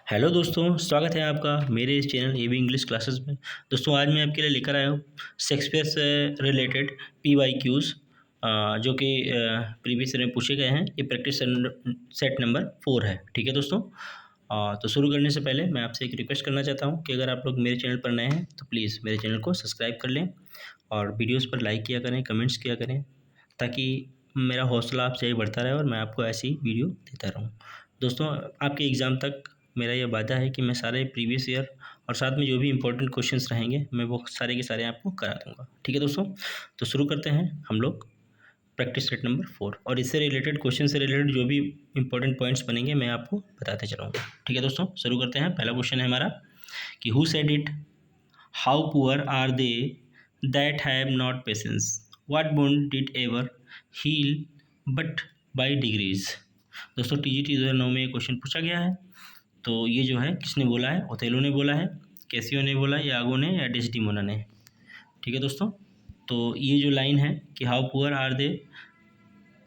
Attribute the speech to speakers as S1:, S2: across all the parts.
S1: Hello दोस्तों, स्वागत है आपका मेरे इस channel A B English classes में। दोस्तों आज मैं आपके लिए लेकर आया हूँ शेक्सपियर से रिलेटेड PYQs जो कि प्रीवियस ईयर में पूछे गए हैं। ये प्रैक्टिस सेट नंबर 4 है। ठीक है दोस्तों। तो शुरू करने से पहले मैं आपसे एक रिक्वेस्ट करना चाहता हूँ कि अगर आप लोग मेरे चैनल पर नए हैं तो प्लीज़ मेरे चैनल को सब्सक्राइब कर लें और वीडियोज़ पर लाइक किया करें, कमेंट्स किया करें, ताकि मेरा हौसला आपसे बढ़ता रहे और मैं आपको ऐसी वीडियो देता रहूँ। दोस्तों आपके एग्ज़ाम तक मेरा ये वादा है कि मैं सारे प्रीवियस ईयर और साथ में जो भी इंपॉर्टेंट क्वेश्चंस रहेंगे मैं वो सारे के सारे आपको करा दूंगा। ठीक है दोस्तों। तो शुरू करते हैं हम लोग प्रैक्टिस सेट नंबर 4 और इससे रिलेटेड क्वेश्चन से रिलेटेड जो भी इंपॉर्टेंट पॉइंट्स बनेंगे मैं आपको बताते चलूँगा। ठीक है दोस्तों, शुरू करते हैं। पहला क्वेश्चन है हमारा कि who said it, how poor are they that have not patience, what wound did ever heal but by degrees. दोस्तों TGT 2009 में ये क्वेश्चन पूछा गया है। तो ये जो है किसने बोला है? ओथेलो ने बोला है, कैसियो ने बोला, यागो ने या डेस्डिमोना ने। ठीक है दोस्तों। तो ये जो लाइन है कि how poor are they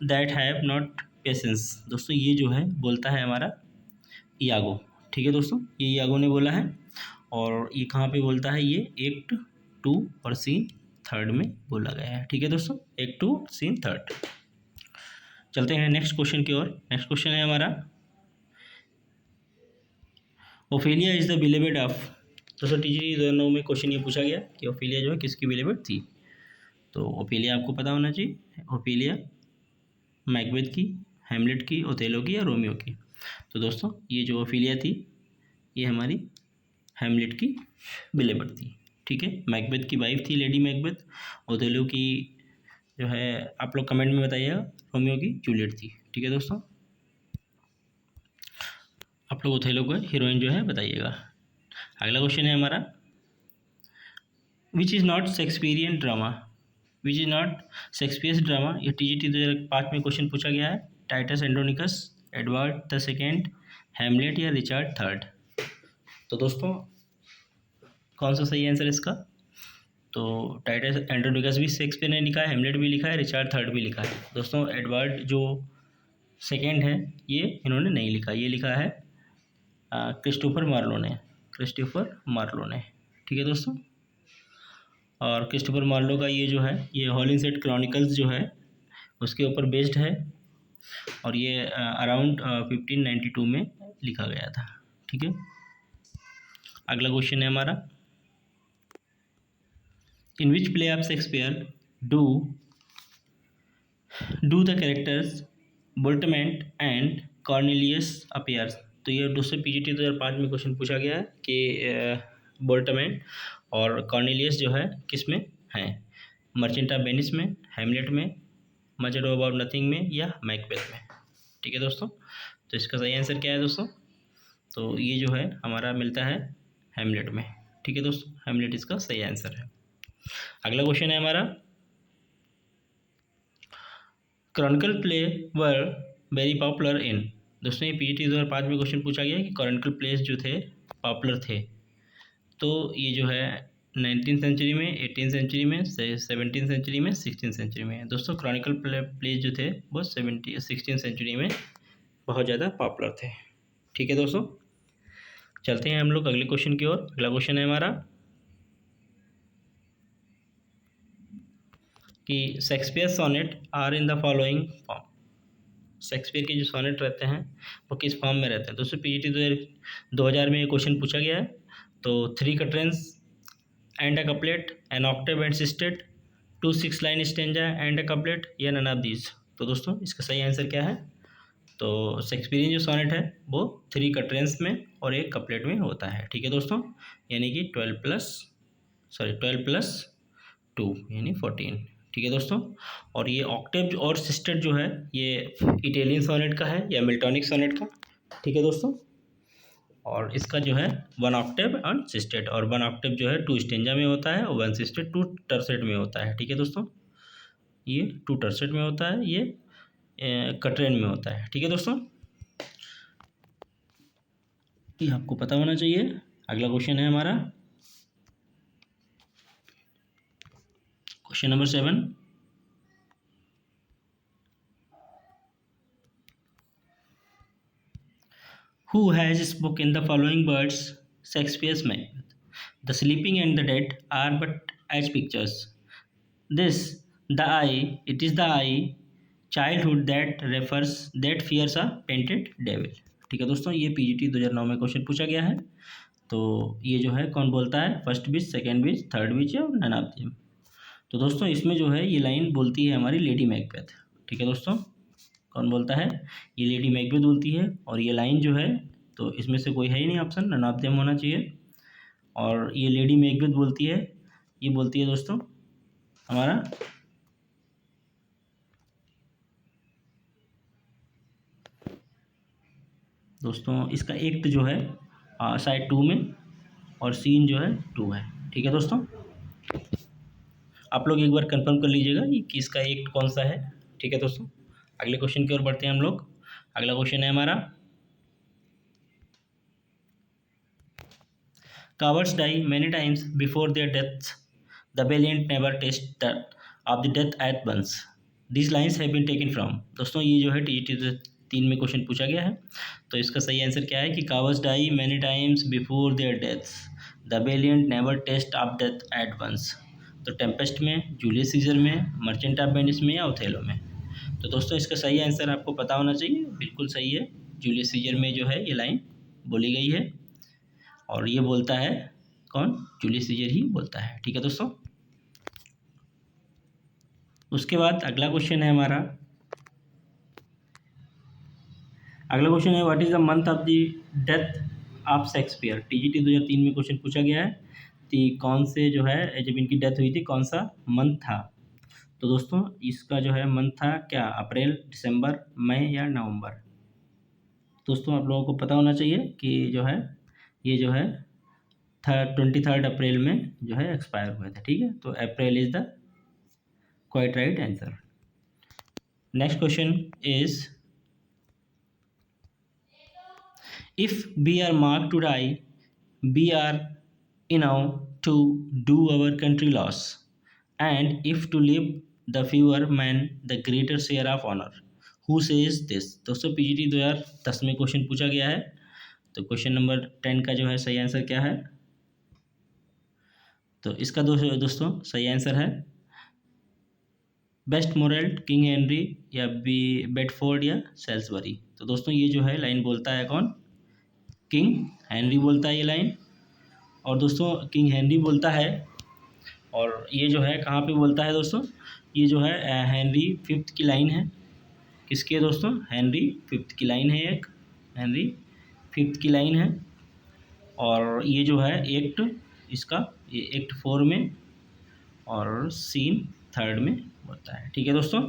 S1: that have not patience, दोस्तों ये जो है बोलता है हमारा यागो। ठीक है दोस्तों, ये यागो ने बोला है और ये कहाँ पे बोलता है? ये एक्ट 2 और सीन 3 में बोला गया है। ठीक है दोस्तों, एक्ट 2 सीन 3। चलते हैं नेक्स्ट क्वेश्चन की ओर। नेक्स्ट क्वेश्चन है हमारा ओफेलिया इज़ द बिलेवेड ऑफ। दोस्तों TGT 2009 में क्वेश्चन ये पूछा गया कि ओफेलिया जो है किसकी बिलेवेड थी। तो ओफेलिया आपको पता होना चाहिए। ओफेलिया मैकबेथ की, हैमलेट की, ओथेलो की या रोमियो की। तो दोस्तों ये जो ओफेलिया थी ये हमारी हैमलेट की बिलेवेड थी। ठीक है, मैकबेथ की वाइफ थी लेडी मैकबेथ। ओथेलो की जो है आप लोग कमेंट में बताइएगा, रोमियो की जूलियट थी। ठीक है दोस्तों, आप लोग ओथेलो को हीरोइन जो है बताइएगा। अगला क्वेश्चन है हमारा which is not Shakespearean drama. Which is not Shakespeare's drama. ये TGT 2005 में क्वेश्चन पूछा गया है। Titus Andronicus, Edward the second, Hamlet या रिचर्ड थर्ड। तो दोस्तों कौन सा सही आंसर है इसका? तो टाइटस एंड्रोनिकस भी शेक्सपियर ने लिखा है, हैमलेट भी लिखा है, रिचर्ड थर्ड भी लिखा है। दोस्तों एडवर्ड जो सेकेंड है ये इन्होंने नहीं लिखा, ये लिखा है क्रिस्टोफर मार्लो ने। क्रिस्टोफर मार्लो ने। ठीक है दोस्तों। और क्रिस्टोफर मार्लो का ये जो है ये हॉलिनसेट क्रॉनिकल्स जो है उसके ऊपर बेस्ड है और ये अराउंड 1592 में लिखा गया था। ठीक है। अगला क्वेश्चन है हमारा in which play of Shakespeare do do the characters Voltemand and Cornelius appears. तो ये दोस्तों PGT 2005 में क्वेश्चन पूछा गया है कि बोल्टमेंट और कॉर्नेलियस जो है किस में हैं? मर्चेंट ऑफ वेनिस में, हैमलेट में, मच एडो अबाउट नथिंग में या मैकबेथ में। ठीक है दोस्तों। तो इसका सही आंसर क्या है दोस्तों? तो ये जो है हमारा मिलता है हैमलेट में। ठीक है दोस्तों, हैमलेट इसका सही आंसर है। अगला क्वेश्चन है हमारा Chronicle play were very popular in. दोस्तों ये PGT 2005 में क्वेश्चन पूछा गया कि क्रॉनिकल प्लेस जो थे पॉपुलर थे। तो ये जो है 19th सेंचुरी में, 18th सेंचुरी में, 17th सेंचुरी में, 16th सेंचुरी में। दोस्तों क्रॉनिकल प्लेस जो थे वो 16th सेंचुरी में बहुत ज़्यादा पॉपुलर थे। ठीक है दोस्तों। चलते हैं हम लोग अगले क्वेश्चन की ओर। अगला क्वेश्चन है हमारा कि Shakespeare sonnet are in the following form. Shakespeare के जो सोनेट रहते हैं वो किस फॉर्म में रहते हैं? दोस्तों PGT 2000 में ये क्वेश्चन पूछा गया है। तो 3 quatrains and a couplet, an octave and sestet, 2 6 line stanza and a couplet या नन ऑफ दीज। तो दोस्तों इसका सही आंसर क्या है? तो शेक्सपियरियन जो सोनेट है वो 3 quatrains में और 1 कपलेट में होता है। ठीक है दोस्तों, यानी कि 12+2 यानी 14। ठीक है दोस्तों। और ये ऑक्टेव और सिस्टेट जो है ये इटालियन सोनेट का है या मिल्टॉनिक सोनेट का। ठीक है दोस्तों। और इसका जो है 1 ऑक्टेव और सिस्टेट, और 1 ऑक्टेव जो है 2 स्टेंजा में होता है और 1 सिस्टेट 2 टर्सेट में होता है। ठीक है दोस्तों, ये 2 टर्सेट में होता है, ये कट्रेन में होता है। ठीक है दोस्तों, ये आपको पता होना चाहिए। अगला क्वेश्चन है हमारा question number 7। Who has spoken the following words Shakespeare's Macbeth? The sleeping and the dead are but as pictures, this the eye, it is the eye, childhood that refers that fears a painted devil. ठीक है दोस्तों, ये PGT 2009 में question पूछा गया है। तो ये जो है कौन बोलता है, फर्स्ट बीच, सेकेंड बीच, थर्ड बीच और नन ऑफ देम। तो दोस्तों इसमें जो है ये लाइन बोलती है हमारी लेडी मैकबेथ। ठीक है दोस्तों, कौन बोलता है, ये लेडी मैकबेथ बोलती है। और ये लाइन जो है, तो इसमें से कोई है ही नहीं ऑप्शन, नन ऑफ देम होना चाहिए। और ये लेडी मैकबेथ बोलती है, ये बोलती है दोस्तों हमारा दोस्तों इसका एक्ट जो है साइड 2 में और सीन जो है 2 है। ठीक है दोस्तों, आप लोग एक बार कंफर्म कर लीजिएगा कि इसका एक्ट कौन सा है। ठीक है दोस्तों, अगले क्वेश्चन की ओर बढ़ते हैं हम लोग। अगला क्वेश्चन है हमारा, cowards die many times before their deaths, the valiant never taste that of the death at once, these lines have been taken from। दोस्तों ये जो है टीजीटी 3 में क्वेश्चन पूछा गया है। तो इसका सही आंसर क्या है कि cowards die many times before their deaths, the valiant never taste of death at once। तो टेम्पेस्ट में, जूलियस सीजर में, मर्चेंट ऑफ वेनिस में या ओथेलो में। तो दोस्तों इसका सही आंसर आपको पता होना चाहिए, बिल्कुल सही है, जूलियस सीजर में जो है ये लाइन बोली गई है। और ये बोलता है कौन, जूलियस सीजर ही बोलता है। ठीक है दोस्तों, उसके बाद अगला क्वेश्चन है हमारा, अगला क्वेश्चन है what is the month of the death of Shakespeare. TGT 2003 में क्वेश्चन पूछा गया है कि कौन से जो है जब इनकी डेथ हुई थी कौन सा मंथ था। तो दोस्तों इसका जो है मंथ था क्या, अप्रैल, दिसंबर, मई या नवंबर। दोस्तों आप लोगों को पता होना चाहिए कि जो है ये जो है 23 अप्रैल में जो है एक्सपायर हुए थे। ठीक है, तो April is the quite right answer. Next question is, if we are mark to die, we are enow to do our country loss, and if to live the fewer men the greater share of honour, who says this. दोस्तों PGT 2010 में question पूछा गया है। तो question number 10 का जो है सही आंसर क्या है, तो इसका दोस्तों सही आंसर है बेस्ट मोरेल्ट, किंग हेनरी या बेडफोर्ड या सेल्सबरी। तो दोस्तों ये जो है लाइन बोलता है कौन, किंग हेनरी बोलता है ये लाइन। और दोस्तों किंग हेनरी बोलता है, और ये जो है कहाँ पे बोलता है दोस्तों, ये जो है हेनरी 5th की लाइन है। किसकी है दोस्तों, हेनरी 5th की लाइन है, एक हेनरी 5th की लाइन है। और ये जो है एक्ट इसका, ये एक्ट 4 में और सीन 3rd में होता है। ठीक है दोस्तों,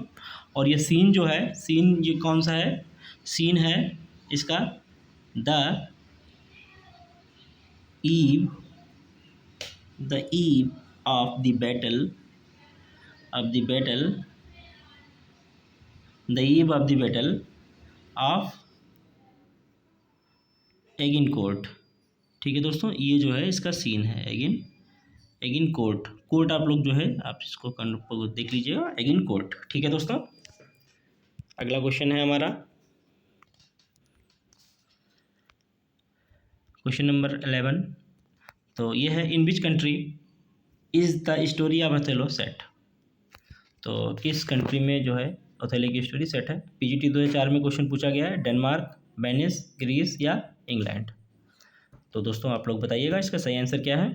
S1: और ये सीन जो है, सीन ये कौन सा है, सीन है इसका the eve, the eve of the battle, the eve of the battle of एगिनकोर्ट। ठीक है दोस्तों, ये जो है इसका सीन है एगिनकोर्ट। कोर्ट आप लोग जो है आप इसको देख लीजिएगा, एगिनकोर्ट। ठीक है दोस्तों, अगला क्वेश्चन है हमारा क्वेश्चन नंबर 11। तो ये है, in which country is the story of Othello set. तो किस कंट्री में जो है ओथेलो की स्टोरी सेट है। पीजीटी 2004 में क्वेश्चन पूछा गया है, डेनमार्क, वेनिस, ग्रीस या इंग्लैंड। तो दोस्तों आप लोग बताइएगा इसका सही आंसर क्या है।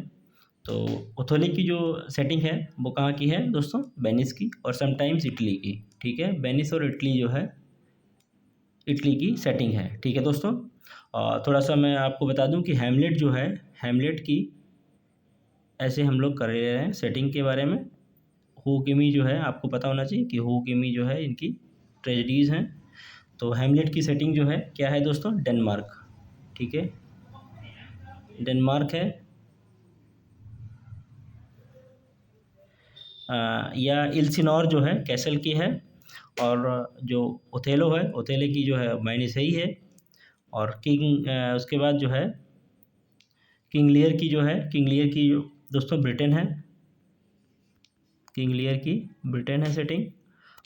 S1: तो ओथेलो की जो सेटिंग है वो कहाँ की है दोस्तों, वेनिस की और समटाइम्स इटली की। ठीक है, वेनिस और इटली जो है इटली की सेटिंग है। ठीक है दोस्तों, थोड़ा सा मैं आपको बता दूं कि हैमलेट जो है, हैमलेट की ऐसे हम लोग कर रहे हैं सेटिंग के बारे में। हू किमी जो है आपको पता होना चाहिए कि हू किमी जो है इनकी ट्रेजेडीज़ हैं। तो हैमलेट की सेटिंग जो है क्या है दोस्तों, डेनमार्क। ठीक है, डेनमार्क है, या इल्सिनोर जो है कैसल की है। और जो ओथेलो है, ओथेलो की जो है वेनिस ही है। और किंग उसके बाद जो है किंग लियर की जो है, किंग लियर की जो दोस्तों ब्रिटेन है, किंग लियर की ब्रिटेन है सेटिंग।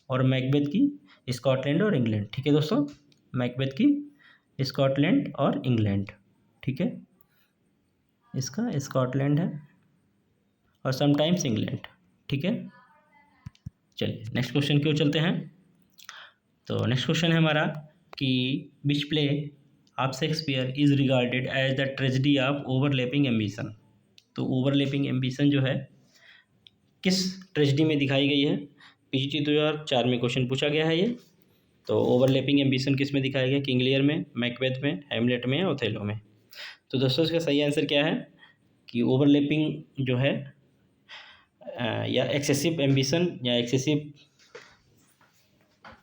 S1: और मैकबेथ की स्कॉटलैंड और इंग्लैंड। ठीक है दोस्तों, मैकबेथ की स्कॉटलैंड और इंग्लैंड, ठीक है, इसका स्कॉटलैंड है और समटाइम्स इंग्लैंड, ठीक है। चलिए नेक्स्ट क्वेश्चन की ओर चलते हैं। तो नेक्स्ट क्वेश्चन है हमारा कि which play of Shakespeare is regarded as the tragedy of overlapping ambition. तो ओवरलैपिंग एम्बिशन जो है किस ट्रेजेडी में दिखाई गई है? पीजीटी 2004 में क्वेश्चन पूछा गया है ये। तो ओवरलैपिंग एम्बिशन किस में दिखाया गया? किंग लियर में, मैकबेथ में, हैमलेट में या ओथेलो में? तो दोस्तों इसका सही आंसर क्या है कि ओवरलैपिंग जो है या एक्सेसिव एम्बिशन या एक्सेसिव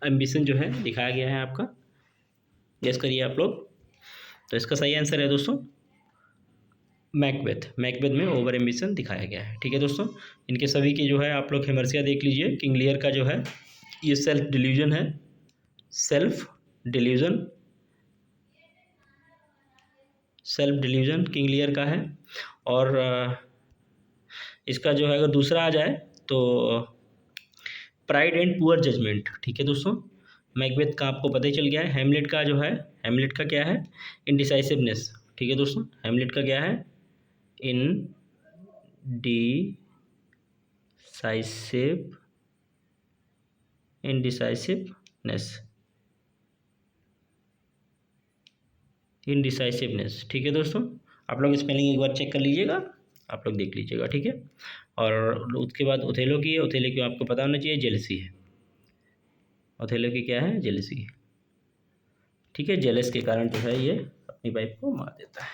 S1: एम्बिशन जो है दिखाया गया है आपका। गेस करिए आप लोग। तो इसका सही आंसर है दोस्तों मैकबेथ। मैकबेथ में ओवर एम्बिशन दिखाया गया है, ठीक है दोस्तों। इनके सभी की जो है आप लोग हेमर्सिया देख लीजिए। किंग लियर का जो है ये सेल्फ डिल्यूजन है, सेल्फ डिल्यूजन किंग लियर का है। और इसका जो है अगर दूसरा आ जाए तो प्राइड एंड पुअर जजमेंट, ठीक है दोस्तों। मैकबेथ का आपको पता ही चल गया है। हैमलेट का जो है, हैमलेट का क्या है? इनडिसाइसिवनेस, ठीक है दोस्तों। हैमलेट का क्या है? इनडिसाइसिवनेस, ठीक है दोस्तों। आप लोग स्पेलिंग एक बार चेक कर लीजिएगा, आप लोग देख लीजिएगा, ठीक है। और उसके बाद ओथेलो की है। ओथेलो की आपको पता होना चाहिए जेलसी है। ओथेलो की क्या है? जेलसी है, ठीक है। जेलस के कारण जो है ये अपनी वाइफ को मार देता है,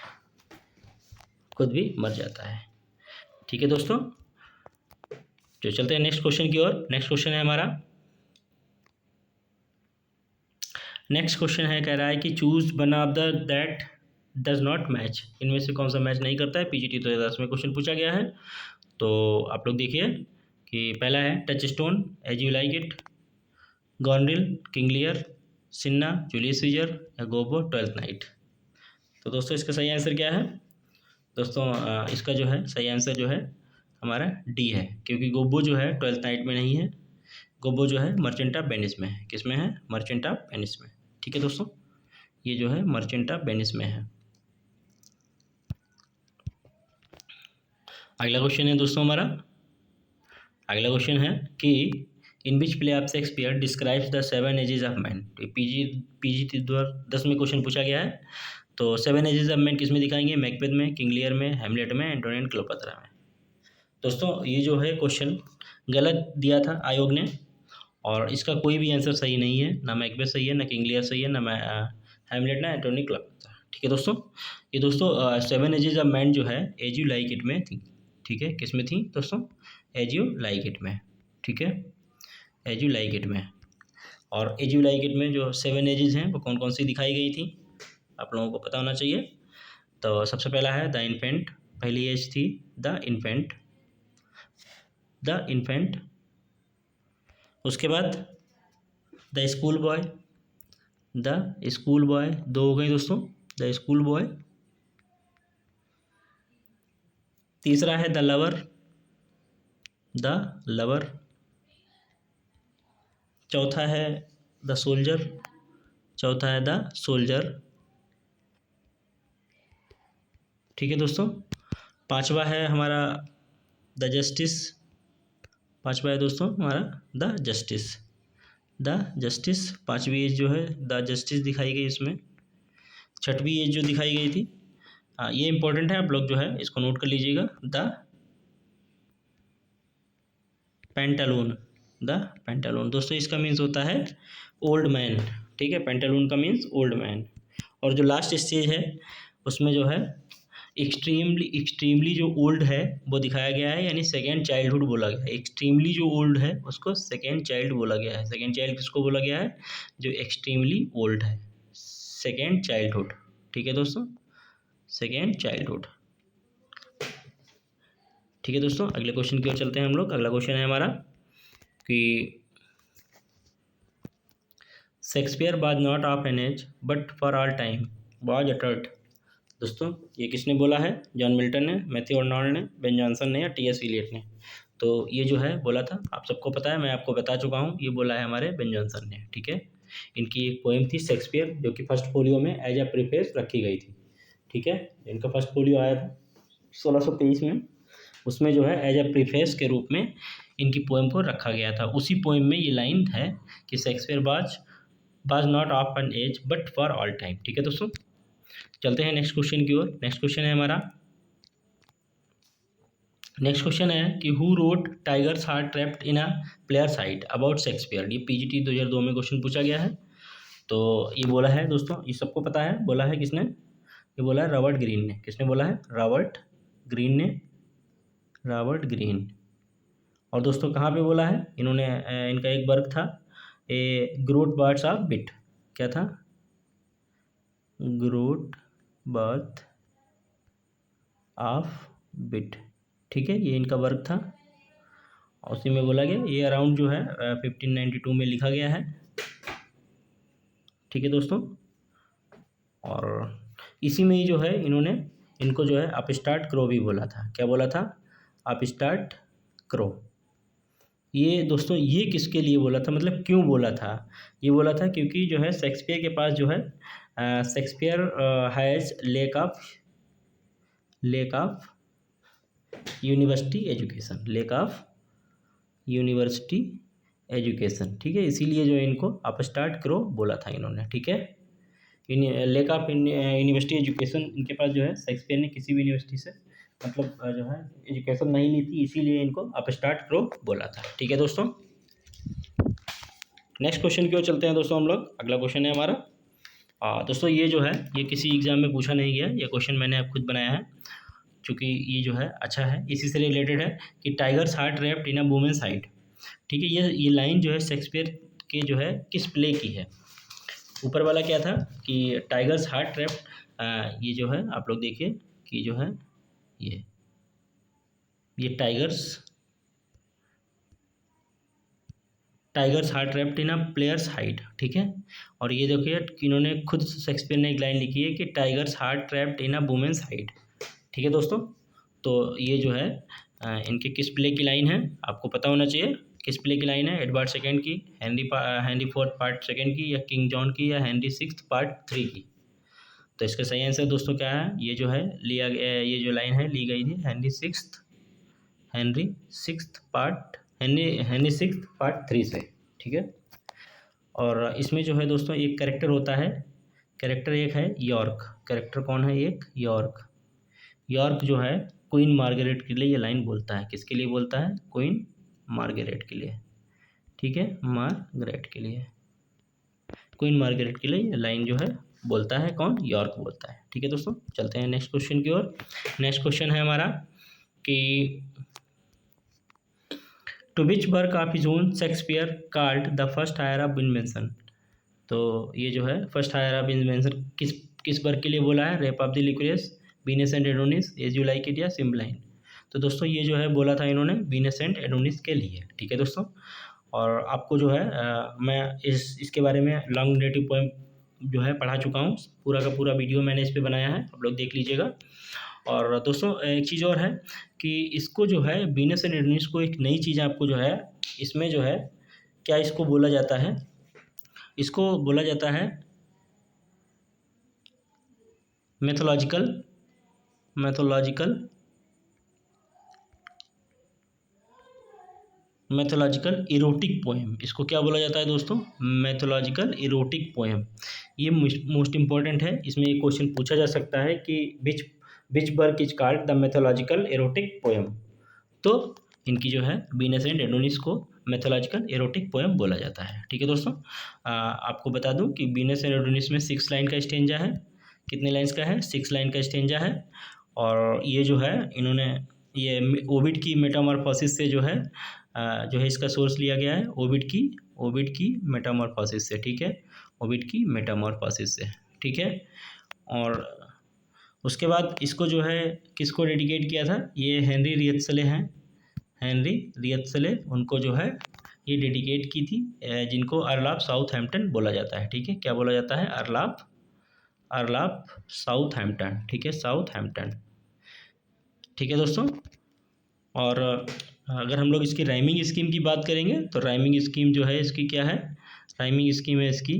S1: खुद भी मर जाता है, ठीक है दोस्तों। जो चलते हैं नेक्स्ट क्वेश्चन की ओर। नेक्स्ट क्वेश्चन है हमारा, नेक्स्ट क्वेश्चन है, कह रहा है कि choose one of the that does not match. इनमें से कौन सा मैच नहीं करता है? पीजीटी 2010 में क्वेश्चन पूछा गया है। तो आप लोग देखिए कि पहला है touchstone, as you like it, Goneril, King Lear, Cinna, Julius Caesar या गोबो, ट्वेल्थ नाइट। तो दोस्तों इसका सही आंसर क्या है? दोस्तों इसका जो है सही आंसर जो है हमारा डी है, क्योंकि गोबो जो है ट्वेल्थ नाइट में नहीं है। गोबो जो है मर्चेंट ऑफ वेनिस में है। किस में है? मर्चेंट ऑफ वेनिस में, ठीक है दोस्तों। ये जो है मर्चेंट ऑफ वेनिस में है। अगला क्वेश्चन है दोस्तों हमारा, अगला क्वेश्चन है कि in which play of Shakespeare describes the 7 ages of man. PG 10 में क्वेश्चन पूछा गया है। तो 7 एजेस ऑफ मैन किस में दिखाएंगे? मैकबेथ में, किंग लियर में, हैमलेट में, एंटोनियो एंड क्लियोपेत्रा में। दोस्तों ये जो है क्वेश्चन गलत दिया था आयोग ने, और इसका कोई भी आंसर सही नहीं है। ना मैकबेथ सही है, ना किंग लियर सही है, ना हैमलेट, ना एंटोनियो क्लियोपेत्रा, ठीक है दोस्तों। ये दोस्तों 7 एजेस ऑफ मैन जो है एज यू लाइक इट में थी, ठीक है। किस में थी दोस्तों? एज यू लाइक इट में, ठीक है, एज यू लाइक इट में। और एज यू लाइक इट में जो 7 एजेस हैं वो कौन कौन सी दिखाई गई थी, आप लोगों को पता होना चाहिए। तो सबसे पहला है द इन्फेंट, पहली एज थी द इन्फेंट, द इन्फेंट। उसके बाद the school boy, the school boy, दो हो गई दोस्तों, द स्कूल बॉय। तीसरा है द लवर, द लवर। चौथा है द सोल्जर, चौथा है द सोल्जर, ठीक है दोस्तों। पांचवा है हमारा द जस्टिस, पांचवा है दोस्तों हमारा द जस्टिस, द जस्टिस। पांचवी एज जो है द जस्टिस दिखाई गई इसमें। छठवीं एज जो दिखाई गई थी, ये इंपॉर्टेंट है, आप लोग जो है इसको नोट कर लीजिएगा, द पेंटालून, द पेंटालून। दोस्तों इसका मीन्स होता है ओल्ड मैन, ठीक है। पेंटालून का मीन्स ओल्ड मैन। और जो लास्ट स्टेज है उसमें जो है एक्सट्रीमली जो ओल्ड है वो दिखाया गया है, यानी सेकेंड चाइल्डहुड बोला गया है। एक्सट्रीमली जो ओल्ड है उसको सेकेंड चाइल्ड बोला गया है। सेकेंड चाइल्ड किसको बोला गया है? जो एक्सट्रीमली ओल्ड है, सेकेंड चाइल्डहुड, ठीक है दोस्तों, सेकेंड चाइल्डहुड, ठीक है दोस्तों। अगले क्वेश्चन की ओर चलते हैं हम लोग। अगला क्वेश्चन है हमारा कि Shakespeare was not of an age but for all time was uttered. दोस्तों ये किसने बोला है? जॉन मिल्टन ने, मैथ्यू अर्नोल्ड ने, बेन जॉनसन ने या टी.एस. इलियट ने। तो ये जो है बोला था, आप सबको पता है, मैं आपको बता चुका हूँ, ये बोला है हमारे बेन जॉनसन ने, ठीक है। इनकी एक पोएम थी शेक्सपियर, जो कि फर्स्ट फोलियो में एज अ प्रीफेस रखी गई थी। ठीक है, इनका फर्स्ट फोलियो आया था 1623 में, उसमें जो है एज अ प्रीफेस के रूप में इनकी पोएम को रखा गया था। उसी पोएम में ये लाइन है कि Shakespeare was not of an age but for all time. ठीक है दोस्तों, चलते हैं नेक्स्ट क्वेश्चन की ओर। नेक्स्ट क्वेश्चन है हमारा, नेक्स्ट क्वेश्चन है कि who wrote tigers heart trapped in a players height about Shakespeare. ये पीजीटी 2002 में क्वेश्चन पूछा गया है। तो ये बोला है दोस्तों, ये सबको पता है, बोला है किसने, ये बोला है रॉबर्ट ग्रीन ने। किसने बोला है? रॉबर्ट ग्रीन ने, रॉबर्ट ग्रीन। और दोस्तों कहाँ पे बोला है इन्होंने? इनका एक वर्क था, a growth birds of bit. क्या था? Growth birth of bit. ठीक है, ये इनका वर्क था और उसी में बोला गया, ये अराउंड जो है 1592 में लिखा गया है। ठीक है दोस्तों, और इसी में ही जो है इन्होंने इनको जो है अपस्टार्ट क्रो भी बोला था। क्या बोला था? Upstart crow. ये दोस्तों ये किसके लिए बोला था, मतलब क्यों बोला था? ये बोला था क्योंकि जो है शेक्सपियर के पास जो है Shakespeare has lake of university education, lake of university education. ठीक है, इसीलिए जो है इनको अपस्टार्ट क्रो बोला था इन्होंने। ठीक है, लेक ऑफ यूनिवर्सिटी एजुकेशन इनके पास जो है शेक्सपियर ने किसी भी यूनिवर्सिटी से मतलब जो है एजुकेशन नहीं ली थी, इसीलिए इनको अपस्टार्ट क्रो बोला था। ठीक है दोस्तों, नेक्स्ट क्वेश्चन की ओर चलते हैं दोस्तों हम लोग। अगला क्वेश्चन है हमारा, दोस्तों ये जो है ये किसी एग्जाम में पूछा नहीं गया, ये क्वेश्चन मैंने अब खुद बनाया है, चूँकि ये जो है अच्छा है, इसी से रिलेटेड है कि tiger's heart wrapped in a woman's hide. ठीक है, ये लाइन जो है शेक्सपियर के जो है किस प्ले की है? ऊपर वाला क्या था कि टाइगर्स हार्ट रैप्ड, ये जो है आप लोग देखिए कि जो है ये tigers heart wrapped in a players height. ठीक है, और ये देखिए कि इन्होंने खुद शेक्सपियर ने एक लाइन लिखी है कि tiger's heart trapped in a woman's hide. ठीक है दोस्तों, तो ये जो है इनके किस प्ले की लाइन है आपको पता होना चाहिए। किस प्ले की लाइन है? एडवर्ड सेकेंड की, हेनरी फोर्थ पार्ट सेकेंड की, या किंग जॉन की, या हेनरी सिक्स्थ पार्ट 3 की। तो इसका सही आंसर दोस्तों क्या है? ये जो है लिया गया, ये जो लाइन है ली गई थी हेनरी सिक्स्थ पार्ट 3 से। ठीक है, और इसमें जो है दोस्तों एक कैरेक्टर होता है, कैरेक्टर एक है यॉर्क। कैरेक्टर कौन है? एक यॉर्क जो है क्वीन मार्गरेट के लिए ये लाइन बोलता है। किसके लिए बोलता है? क्वीन मार्गरेट के लिए। ठीक है, मार्गरेट के लिए, क्वीन मार्गरेट के लिए ये लाइन जो है बोलता है कौन? यॉर्क बोलता है। ठीक है दोस्तों, चलते हैं नेक्स्ट क्वेश्चन की ओर। नेक्स्ट क्वेश्चन है हमारा कि to which work of his own Shakespeare called the first heir of invention. तो ये जो है फर्स्ट हायर ऑफ इन्वेंशन किस वर्क के लिए बोला है? Rape of the Lucrece, Venus and Adonis, as you like it, या सिम्बलाइन। तो दोस्तों ये जो है बोला था इन्होंने वीनस एंड एडोनिस के लिए। ठीक है दोस्तों, और आपको जो है मैं इसके बारे में लॉन्ग नेरेटिव पोएम जो है पढ़ा चुका हूँ, पूरा का पूरा वीडियो मैंने इस पर बनाया है, आप लोग देख लीजिएगा। और दोस्तों एक चीज़ और है कि इसको जो है वीनस एंड एडोनिस को एक नई चीज़ आपको जो है इसमें जो है क्या इसको बोला जाता है? इसको बोला जाता है मैथोलॉजिकल इरोटिक पोएम। इसको क्या बोला जाता है दोस्तों? Mythological erotic poem. ये मोस्ट इम्पॉर्टेंट है, इसमें एक क्वेश्चन पूछा जा सकता है कि which work is called the mythological erotic poem. तो इनकी जो है वीनस एंड एडोनिस को मैथोलॉजिकल एरोटिक पोएम बोला जाता है। ठीक है दोस्तों, आपको बता दूं कि वीनस एंड एडोनिस में 6 लाइन का स्टेंजा है। कितने लाइन्स का है? 6 लाइन का स्टेंजा है। और ये जो है इन्होंने ये ओविड की मेटामॉर्फोसिस से जो है इसका सोर्स लिया गया है, ओविड की मेटामॉर्फोसिस से। ठीक है, ओविड की मेटामॉर्फोसिस से। ठीक है, और उसके बाद इसको जो है किसको डेडिकेट किया था? ये हेनरी रियत्सले उनको जो है ये डेडिकेट की थी, जिनको अर्ल ऑफ साउथहैम्पटन बोला जाता है। ठीक है, क्या बोला जाता है? Earl of Southampton. ठीक है, साउथहैम्पटन। ठीक है दोस्तों, और अगर हम लोग इसकी राइमिंग स्कीम की बात करेंगे तो राइमिंग स्कीम जो है इसकी क्या है? राइमिंग स्कीम है इसकी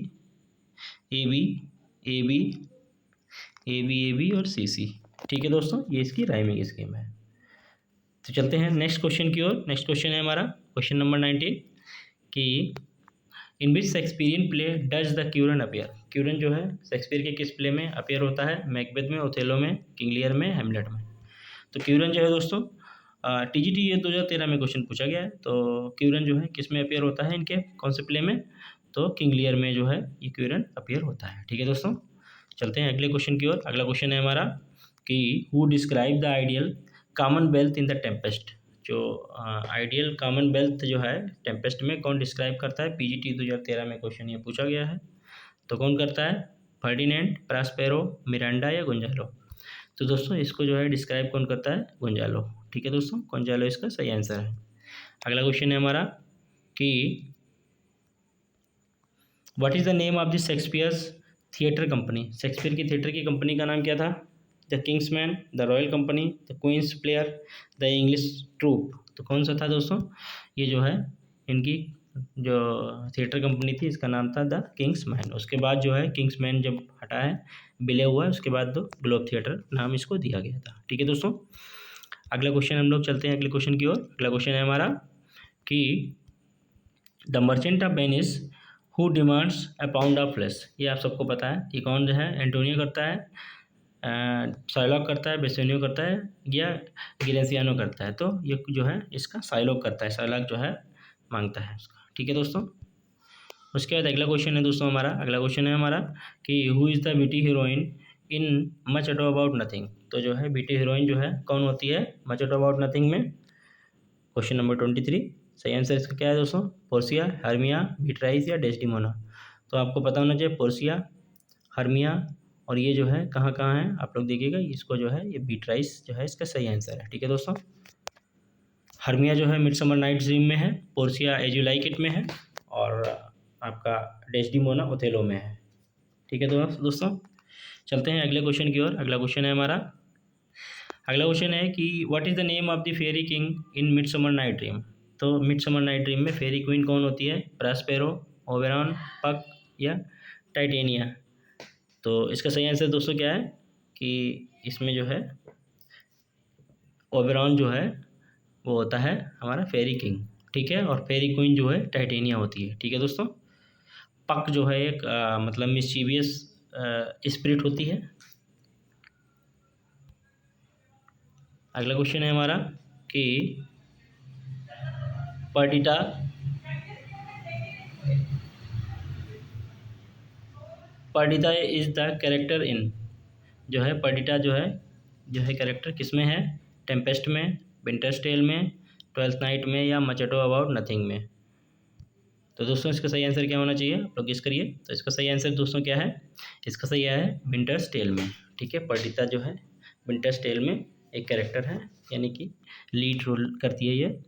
S1: A B A B A B A B और सी सी। ठीक है दोस्तों, ये इसकी राइमिंग स्कीम है। तो चलते हैं नेक्स्ट क्वेश्चन की ओर। नेक्स्ट क्वेश्चन है हमारा क्वेश्चन नंबर 19 कि in which Shakespearean play does the Curan appear. Curan जो है शेक्सपियर के किस प्ले में अपीयर होता है? मैकबेथ में, ओथेलो में, किंग लियर में, हैमलेट में। तो क्यूरन जो है दोस्तों टीजीटी ये 2013 में क्वेश्चन पूछा गया है। तो क्यूरन जो है किस में अपीयर होता है इनके कौन से प्ले में? तो किंग लियर में जो है ये क्यूरन अपीयर होता है। ठीक है दोस्तों, चलते हैं अगले क्वेश्चन की ओर। अगला क्वेश्चन है हमारा कि who describe the ideal Commonwealth in the Tempest. जो आइडियल कॉमनवेल्थ जो है टेम्पेस्ट में कौन डिस्क्राइब करता है? पीजीटी 2013 में क्वेश्चन ये पूछा गया है। तो कौन करता है? फर्डिनेंड, प्रास्पेरो, मिरांडा या गोंजालो। तो दोस्तों इसको जो है डिस्क्राइब कौन करता है? गोंजालो। ठीक है दोस्तों, गोंजालो इसका सही आंसर है। अगला क्वेश्चन है हमारा कि what is the name of the Shakespeare's theatre company. शेक्सपियर की थिएटर की कंपनी का नाम क्या था? The Kingsman, the royal company, the queen's player, the English troupe. तो कौन सा था दोस्तों? ये जो है इनकी जो थिएटर कंपनी थी इसका नाम था द किंग्समैन। उसके बाद जो है किंग्समैन जब हटा है, विलय हुआ है, उसके बाद तो ग्लोब थिएटर नाम इसको दिया गया था। ठीक है दोस्तों, अगला क्वेश्चन हम लोग चलते हैं अगले क्वेश्चन की ओर। अगला क्वेश्चन है हमारा कि the merchant of Venice who demands a pound of flesh. ये आप सबको पता है कि कौन जो है एंटोनियो करता है, साइलॉक करता है, बेसेनियो करता है या ग्रेसियानो करता है। तो ये जो है इसका साइलॉक करता है, साइलॉक जो है मांगता है उसका। ठीक है दोस्तों, उसके बाद अगला क्वेश्चन है दोस्तों हमारा। अगला क्वेश्चन है हमारा कि who is the beauty heroine in Much Ado About Nothing. तो जो है ब्यूटी हीरोइन जो है कौन होती है मच अडो अबाउट नथिंग में? क्वेश्चन नंबर 23 सही आंसर इसका क्या है दोस्तों? पोर्सिया, हर्मिया, बीट्राइस या डेस्टिमोना। तो आपको पता होना चाहिए पोर्सिया, हर्मिया और ये जो है कहाँ कहाँ है आप लोग देखिएगा। इसको जो है ये बीट्राइस जो है इसका सही आंसर है। ठीक है दोस्तों, हर्मिया जो है मिडसमर नाइट्स ड्रीम में है, Portia as you like it में है और आपका डेस्टिमोना ओथेलो में है। ठीक है दोस्तों, चलते हैं अगले क्वेश्चन की ओर। अगला क्वेश्चन है हमारा, अगला क्वेश्चन है कि what is the name of the fairy king in midsummer night dream. तो मिडसमर नाइट ड्रीम में फेरी क्वीन कौन होती है? प्रास्पेरो, ओबेरॉन, पक या टाइटेनिया। तो इसका सही आंसर दोस्तों क्या है कि इसमें जो है ओबेरॉन जो है वो होता है हमारा फेरी किंग। ठीक है, और फेरी क्वीन जो है टाइटेनिया होती है। ठीक है दोस्तों, पक जो है एक मतलब मिस्चीवियस स्पिरिट होती है। अगला क्वेश्चन है हमारा कि पर्डिटा पर्डिटा इज़ द कैरेक्टर इन। जो है पर्डिटा जो है कैरेक्टर किस में है? टेम्पेस्ट में, विंटर्स टेल में, ट्वेल्थ नाइट में या मच अडो अबाउट नथिंग में। तो दोस्तों इसका सही आंसर क्या होना चाहिए आप लोग गेस करिए। तो इसका सही आंसर दोस्तों क्या है? इसका सही है विंटर्स टेल में। ठीक है, पर्डिता जो है विंटर्स टेल में एक कैरेक्टर है, यानी कि लीड रोल करती है ये।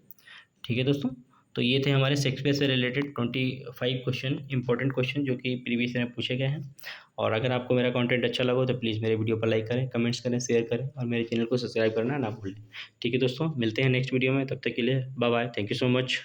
S1: ठीक है दोस्तों, तो ये थे हमारे शेक्सपियर से रिलेटेड 25 क्वेश्चन, इंपॉर्टेंट क्वेश्चन जो कि प्रीवियस में पूछे गए हैं। और अगर आपको मेरा कंटेंट अच्छा लगा तो प्लीज़ मेरे वीडियो पर लाइक करें, कमेंट्स करें, शेयर करें और मेरे चैनल को सब्सक्राइब करना ना भूलें। ठीक है दोस्तों, मिलते हैं नेक्स्ट वीडियो में, तब तक के लिए bye bye, thank you so much.